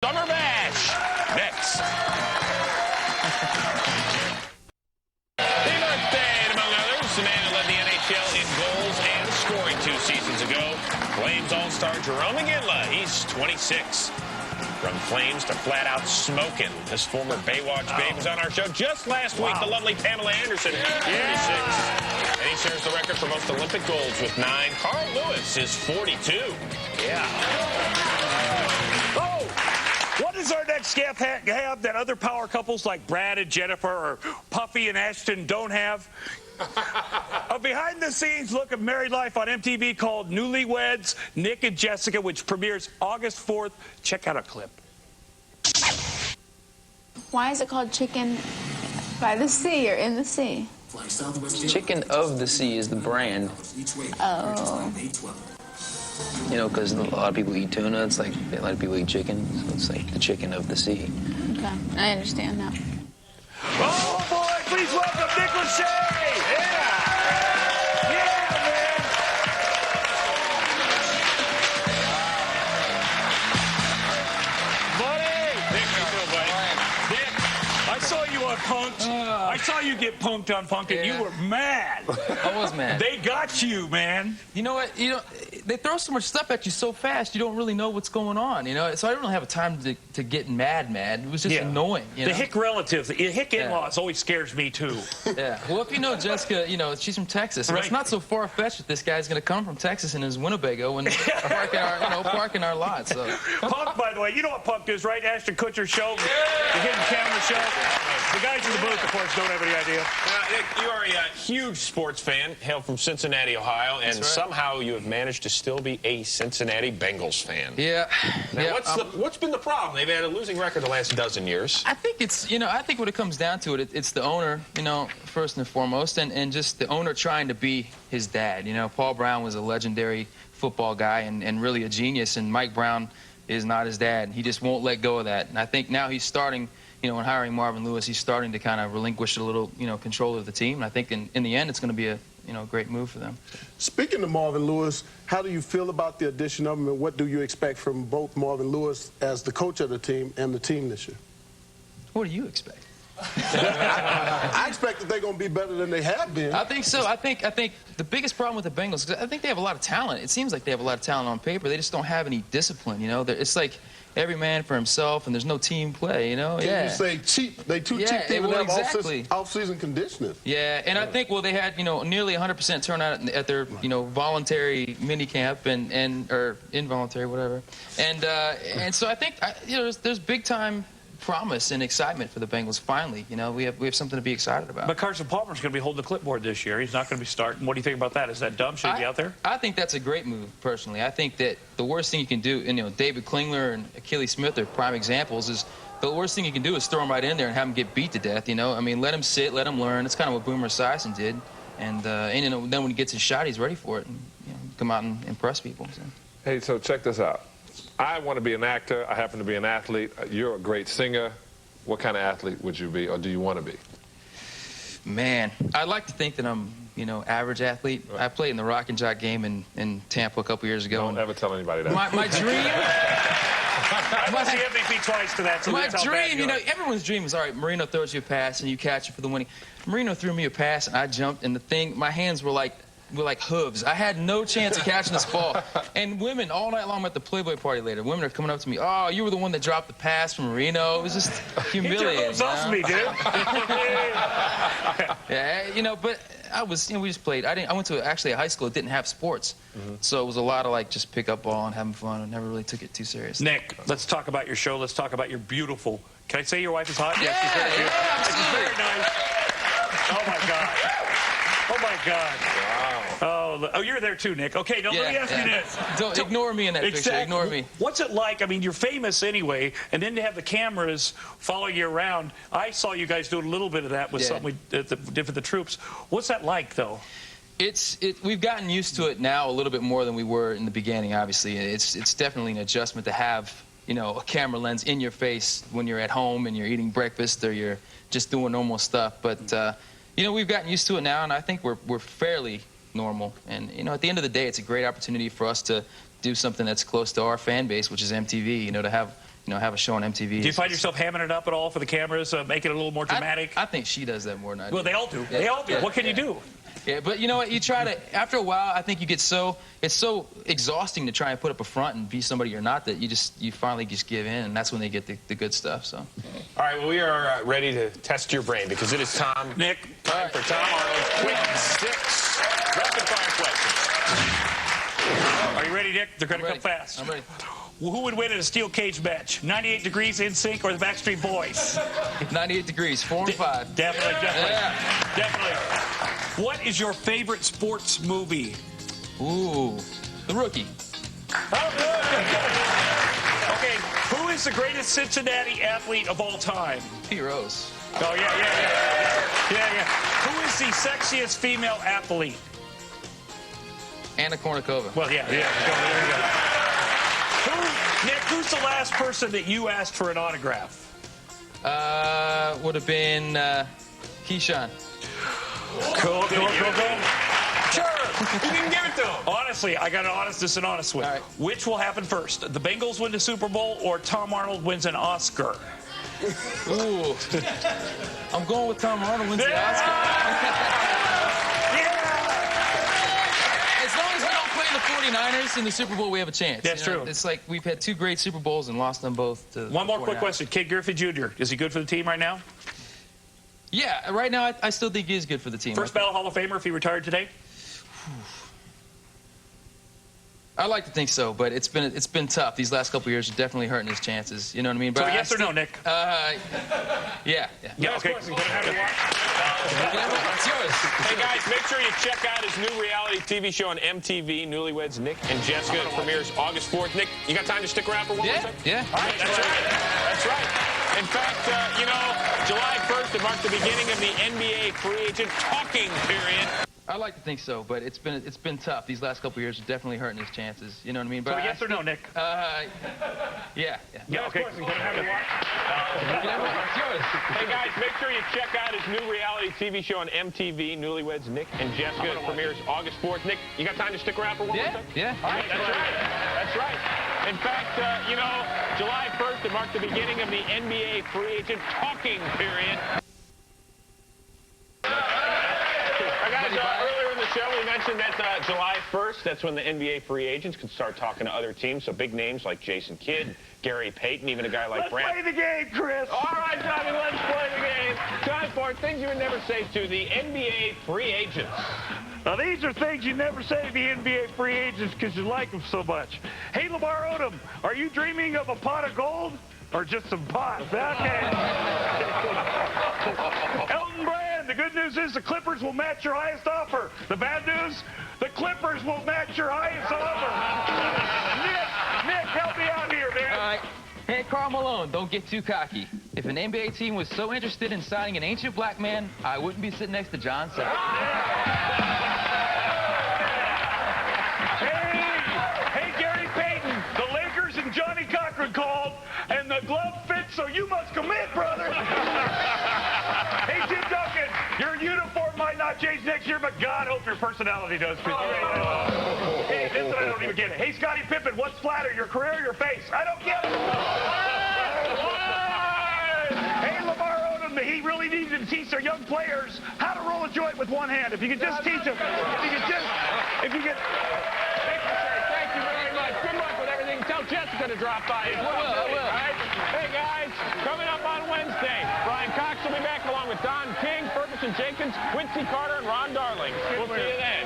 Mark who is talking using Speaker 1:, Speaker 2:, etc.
Speaker 1: Summer Bash next. Steve Arthur, among others, the man who led the NHL in goals and scoring 2 seasons ago. Flames All-Star Jerome McGinley, he's 26. From Flames to flat-out smoking. This former Baywatch babe was on our show just last week. The lovely Pamela Anderson, 36. And he shares the record for most Olympic golds with 9. Carl Lewis is 42. Yeah.
Speaker 2: What does our next guest have that other power couples like Brad and Jennifer or Puffy and Ashton don't have? A behind-the-scenes look of married life on MTV called Newlyweds, Nick and Jessica, which premieres August 4th. Check out a clip.
Speaker 3: Why is it called Chicken by the Sea or in the sea?
Speaker 4: Chicken of the Sea is the brand.
Speaker 3: Oh.
Speaker 4: You know, because a lot of people eat tuna. It's like a lot of people eat chicken. So it's like the chicken of the sea.
Speaker 3: Okay, I understand now.
Speaker 2: Oh, boy, please welcome Nick Lachey. Yeah. Yeah, man. Buddy.
Speaker 1: Nick, how you doing, buddy?
Speaker 2: Nick, I saw you on Punk'd. I saw you get punked on Punk'd, and you were mad.
Speaker 5: I was mad.
Speaker 2: They got you, man.
Speaker 5: You know what? They throw so much stuff at you so fast, you don't really know what's going on, you know? So I didn't really have a time to get mad. It was just annoying, you know?
Speaker 2: The hick relatives, the hick in-laws always scares me, too.
Speaker 5: Yeah. Well, if you know Jessica, you know, she's from Texas. Right. It's not so far-fetched that this guy's going to come from Texas in his Winnebago and park in our lot, so.
Speaker 2: Punk, by the way, you know what Punk is, right? Ashton Kutcher's show, the hidden camera show. The guys in the booth, of course, don't have any idea.
Speaker 1: Nick, you are a huge sports fan, hail from Cincinnati, Ohio, and somehow you have managed to still be a Cincinnati Bengals fan.
Speaker 5: Yeah.
Speaker 1: Now, what's been the problem? They've had a losing record the last dozen years.
Speaker 5: I think it's, I think when it comes down to it, it's the owner, first and foremost, and just the owner trying to be his dad. Paul Brown was a legendary football guy and really a genius, and Mike Brown is not his dad. He just won't let go of that. And I think now he's starting, in hiring Marvin Lewis, he's starting to kind of relinquish a little, control of the team. And I think in the end, it's going to be a, great move for them.
Speaker 6: Speaking of Marvin Lewis, how do you feel about the addition of him, and what do you expect from both Marvin Lewis as the coach of the team and the team this year?
Speaker 5: What do you expect?
Speaker 6: I expect that they're going to be better than they have been.
Speaker 5: I think so. I think the biggest problem with the Bengals, I think they have a lot of talent. It seems like they have a lot of talent on paper. They just don't have any discipline, It's like every man for himself, and there's no team play,
Speaker 6: Can you say cheap? They too cheap to even have off-season conditioning.
Speaker 5: Yeah, and I think, they had, nearly 100% turnout at their, voluntary mini camp or involuntary, whatever. And so I think, there's big time promise and excitement for the Bengals. Finally, we have something to be excited about.
Speaker 2: But Carson Palmer's going to be holding the clipboard this year. He's not going to be starting. What do you think about that? Is that dumb? Should he be out there?
Speaker 5: I think that's a great move, personally. I think that the worst thing you can do, and David Klingler and Achilles Smith are prime examples, is the worst thing you can do is throw him right in there and have him get beat to death. I mean, let him sit, let him learn. It's kind of what Boomer Esiason did, and then when he gets his shot, he's ready for it, and come out and impress people. So.
Speaker 7: Hey, so check this out. I want to be an actor. I happen to be an athlete. You're a great singer. What kind of athlete would you be, or do you want to be?
Speaker 5: Man, I'd like to think that I'm, average athlete. Right. I played in the Rock and Jock game in Tampa a couple years ago.
Speaker 7: Don't ever tell anybody that.
Speaker 5: My dream...
Speaker 2: I lost the MVP twice to that, so
Speaker 5: my dream, everyone's dream is, all right, Marino throws you a pass and you catch it for the winning. Marino threw me a pass and I jumped, and my hands were like hooves. I had no chance of catching this ball. And women, all night long, I'm at the Playboy party later, women are coming up to me, oh, you were the one that dropped the pass from Marino. It was just humiliating.
Speaker 2: Get your hooves off me, dude.
Speaker 5: Yeah, but I was, we just played. I went to actually a high school that didn't have sports. So it was a lot of just pick up ball and having fun. I never really took it too seriously.
Speaker 2: Nick, let's talk about your show. Let's talk about your beautiful, can I say your wife is hot?
Speaker 5: Yeah,
Speaker 2: she's very nice. Oh, my God. Oh, my God. Wow. Oh, you're there too, Nick. Okay, now let me ask you this.
Speaker 5: Don't ignore me in that picture. Ignore me.
Speaker 2: What's it like? I mean, you're famous anyway, and then to have the cameras following you around. I saw you guys doing a little bit of that with something we did for the troops. What's that like, though?
Speaker 5: We've gotten used to it now a little bit more than we were in the beginning, obviously. It's definitely an adjustment to have, a camera lens in your face when you're at home and you're eating breakfast or you're just doing normal stuff. But, we've gotten used to it now, and I think we're fairly normal. And, at the end of the day, it's a great opportunity for us to do something that's close to our fan base, which is MTV, to have, have a show on MTV.
Speaker 2: Do you find yourself hamming it up at all for the cameras, making it a little more dramatic?
Speaker 5: I think she does that more than I do.
Speaker 2: Well, they all do. They all do. What can you do?
Speaker 5: Yeah, but you know what? You try to, after a while, I think you get it's so exhausting to try and put up a front and be somebody you're not that you finally just give in, and that's when they get the good stuff, so.
Speaker 1: All right, well, we are ready to test your brain because it is time,
Speaker 2: Nick.
Speaker 1: Time for Tom Arnold's Quick 6 rapid-fire questions.
Speaker 2: Are you ready, Nick? They're going to come fast.
Speaker 5: I'm ready.
Speaker 2: Well, who would win in a steel cage match? 98 Degrees, NSYNC, or the Backstreet Boys?
Speaker 5: 98 Degrees, 4 and 5.
Speaker 2: Definitely.
Speaker 5: Yeah.
Speaker 2: Definitely. What is your favorite sports movie?
Speaker 5: Ooh, The Rookie.
Speaker 2: Oh, good. Okay, who is the greatest Cincinnati athlete of all time?
Speaker 5: Pete Rose.
Speaker 2: Oh, yeah. Who is the sexiest female athlete?
Speaker 5: Anna Kournikova.
Speaker 2: Well, yeah. There you go. Nick, who's the last person that you asked for an autograph?
Speaker 5: Would have been Keyshawn.
Speaker 2: Cool.
Speaker 1: Sure. You didn't give it to him.
Speaker 2: Honestly, I got an honest one.
Speaker 5: All right.
Speaker 2: Which will happen first? The Bengals win the Super Bowl or Tom Arnold wins an Oscar?
Speaker 5: Ooh. I'm going with Tom Arnold wins the Oscar. As long as we don't play the 49ers in the Super Bowl, we have a chance.
Speaker 2: That's true.
Speaker 5: It's like we've had 2 great Super Bowls and lost them both to
Speaker 2: One more
Speaker 5: the
Speaker 2: quick
Speaker 5: 49ers.
Speaker 2: question. Kid Griffey Jr., is he good for the team right now?
Speaker 5: Yeah, right now I still think he is good for the team.
Speaker 2: First ballot Hall of Famer if he retired today?
Speaker 5: I like to think so, but it's been tough. These last couple of years are definitely hurting his chances. You know what I mean? But
Speaker 2: So yes or no, Nick?
Speaker 5: Yeah.
Speaker 2: Okay.
Speaker 5: It's yours.
Speaker 1: Hey, guys, make sure you check out his new reality TV show on MTV, Newlyweds, Nick and Jessica. It premieres August 4th. Nick, you got time to stick around for one more second?
Speaker 5: Yeah.
Speaker 1: All right, that's right. In fact, July 1st, it marked the beginning of the NBA free agent talking period.
Speaker 5: I like to think so, but it's been tough. These last couple of years are definitely hurting his chances. You know what I mean? But
Speaker 2: So yes or no, Nick?
Speaker 5: Yeah.
Speaker 2: Okay.
Speaker 5: It's yours.
Speaker 1: Hey, guys, make sure you check out his new reality TV show on MTV, Newlyweds, Nick and Jessica. It premieres August 4th. Nick, you got time to stick around for one more second?
Speaker 5: Yeah.
Speaker 1: All right, that's right. In fact, July 1st, it marked the beginning of the NBA free agent talking period. Earlier in the show, we mentioned that July 1st, that's when the NBA free agents can start talking to other teams. So big names like Jason Kidd, Gary Payton, even a guy like Brand.
Speaker 2: Play the game, Chris.
Speaker 1: All right, Tommy, let's play the game. Time for things you would never say to the NBA free agents.
Speaker 2: Now, these are things you never say to the NBA free agents because you like them so much. Hey, Lamar Odom, are you dreaming of a pot of gold or just some pot? Okay. Elton Brand, the good news is the Clippers will match your highest offer. The bad news, the Clippers will match your highest offer. Nick, help me out here, man.
Speaker 5: All right. Hey, Karl Malone, don't get too cocky. If an NBA team was so interested in signing an ancient black man, I wouldn't be sitting next to John Sachs.
Speaker 2: Hey, Gary Payton, the Lakers and Johnny Cochran called, and the glove fits, so you must commit, brother. Hey, Tim Duncan, your uniform might not change next year, but God, hope your personality does. Hey, this one I don't even get it. Hey, Scottie Pippen, what's flatter, your career or your face? I don't get it. Hey, Lamar Odom, he really needs to teach their young players how to roll a joint with one hand. If you could just teach them, if you could.
Speaker 1: Thank you very much. Good luck with everything. Tell Jessica to drop by as well.
Speaker 5: I will.
Speaker 1: All right? Hey, guys, coming up on Wednesday, Brian Cox will be back along with Don King, Ferguson Jenkins, Quincy Carter, and Ron Darling. We'll see you then.